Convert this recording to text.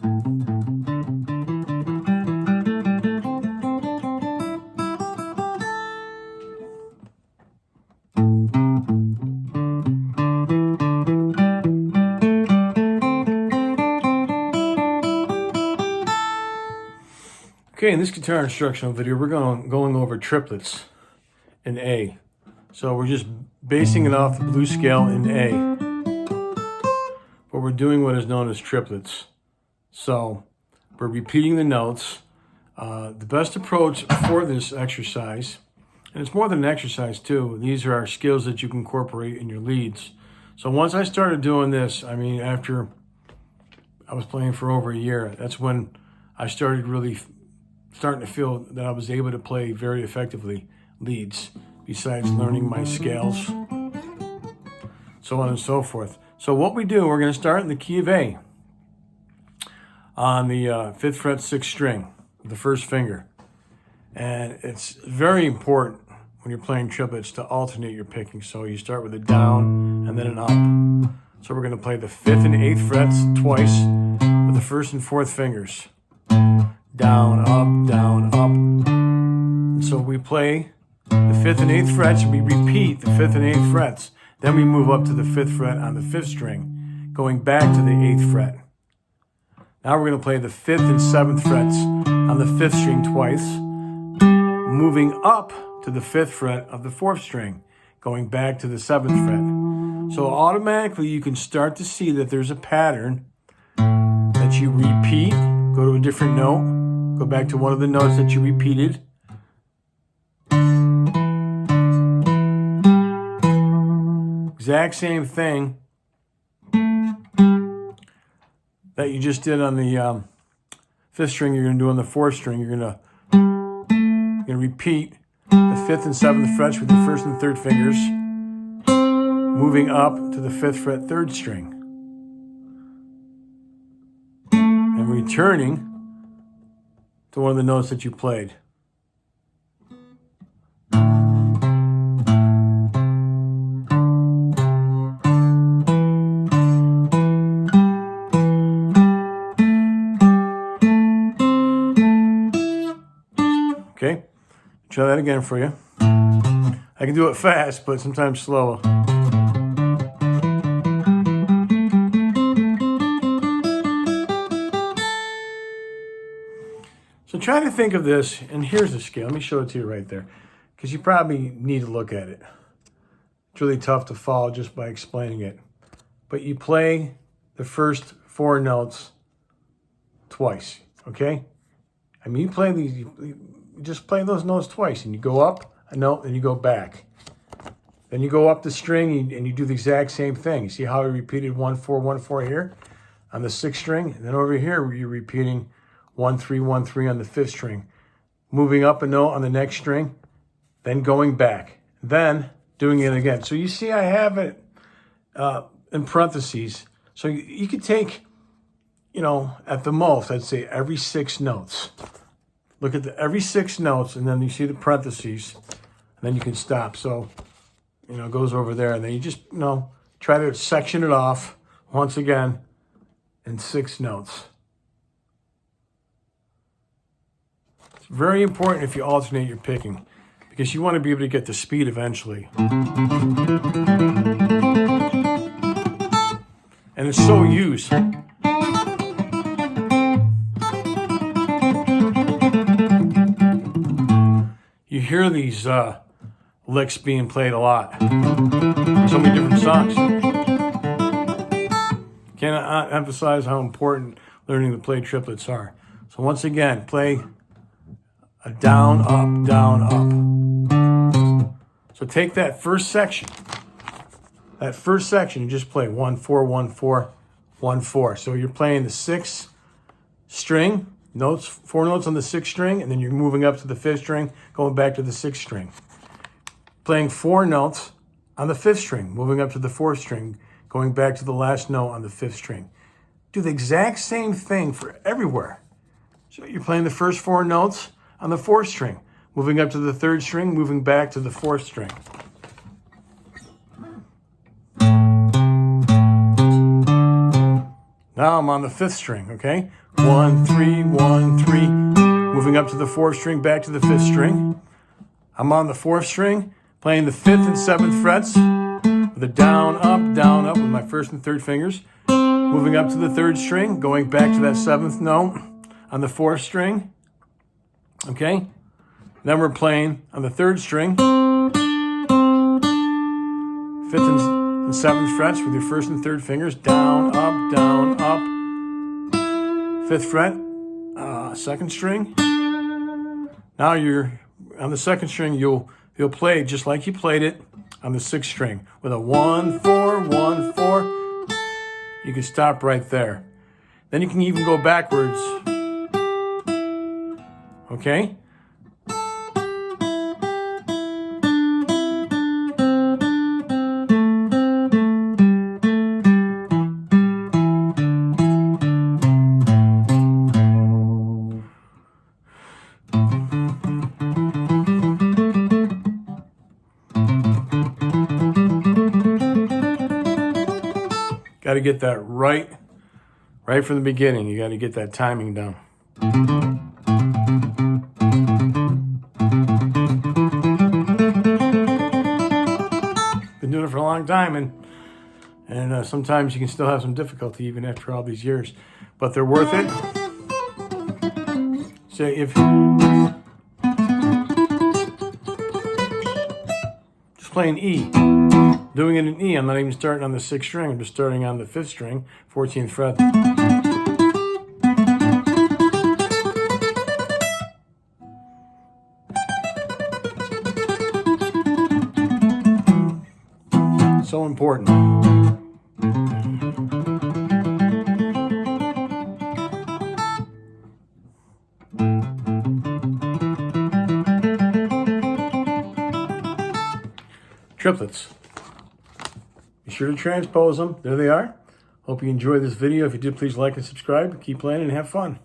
Okay, in this guitar instructional video, we're going over triplets in A. So we're just basing it off the blues scale in A. But we're doing what is known as triplets. So we're repeating the notes. The best approach for this exercise, and it's more than an exercise too, these are our skills that you can incorporate in your leads. So once I started doing this, I mean, after I was playing for over a year, that's when I started really starting to feel that I was able to play very effectively leads, besides learning my scales, so on and so forth. So what we do, we're going to start in the key of A on the 5th fret 6th string, the first finger. And it's very important when you're playing triplets to alternate your picking. So you start with a down and then an up. So we're going to play the 5th and 8th frets twice with the 1st and 4th fingers. Down, up, down, up. And so we play the 5th and 8th frets, and we repeat the 5th and 8th frets. Then we move up to the 5th fret on the 5th string, going back to the 8th fret. Now we're going to play the 5th and 7th frets on the 5th string twice, moving up to the 5th fret of the 4th string, going back to the 7th fret. So automatically you can start to see that there's a pattern that you repeat, go to a different note, go back to one of the notes that you repeated. Exact same thing that you just did on the 5th string, you're going to do on the 4th string. You're going to repeat the 5th and 7th frets with the 1st and 3rd fingers, moving up to the 5th fret 3rd string, and returning to one of the notes that you played. Okay, try that again for you. I can do it fast, but sometimes slow. So try to think of this, and here's the scale. Let me show it to you right there, because you probably need to look at it. It's really tough to follow just by explaining it. But you play the first 4 notes twice, okay? I mean, you play these, you just play those notes twice, and you go up a note, and you go back. Then you go up the string, and you do the exact same thing. You see how I repeated 1, 4, 1, 4 here on the 6th string? And then over here, you're repeating 1, 3, 1, 3 on the 5th string, moving up a note on the next string, then going back, then doing it again. So you see I have it in parentheses. So you could take, at the most, I'd say every 6 notes. Look at every 6 notes, and then you see the parentheses, and then you can stop. So, it goes over there, and then you just, try to section it off once again in 6 notes. It's very important if you alternate your picking, because you want to be able to get the speed eventually. And it's so used. You hear these licks being played a lot. So many different songs. Cannot emphasize how important learning to play triplets are. So once again, play a down, up, down, up. So take that first section. And just play 1, 4, 1, 4, 1, 4. So you're playing the 6th string, notes, 4 notes on the 6th string, and then you're moving up to the 5th string, going back to the 6th string. Playing 4 notes on the 5th string, moving up to the 4th string, going back to the last note on the 5th string. Do the exact same thing for everywhere. So you're playing the first 4 notes on the 4th string, moving up to the 3rd string, moving back to the 4th string. Now I'm on the 5th string, okay? 1, 3, 1, 3. Moving up to the 4th string, back to the 5th string. I'm on the 4th string, playing the 5th and 7th frets with a down, up with my 1st and 3rd fingers. Moving up to the 3rd string, going back to that 7th note on the 4th string, okay? Then we're playing on the 3rd string, 5th and 7th frets with your 1st and 3rd fingers, down, up, 5th fret, 2nd string. Now you're on the 2nd string, you'll play just like you played it on the 6th string with a 1, 4, 1, 4. You can stop right there. Then you can even go backwards. Okay? Got to get that right from the beginning. You got to get that timing down. Been doing it for a long time, and sometimes you can still have some difficulty even after all these years, but they're worth it. So if just playing E. Doing it in E, I'm not even starting on the 6th string, I'm just starting on the 5th string, 14th fret. So important. Triplets. Be sure to transpose them. There they are. Hope you enjoyed this video. If you did, please like and subscribe. Keep playing and have fun.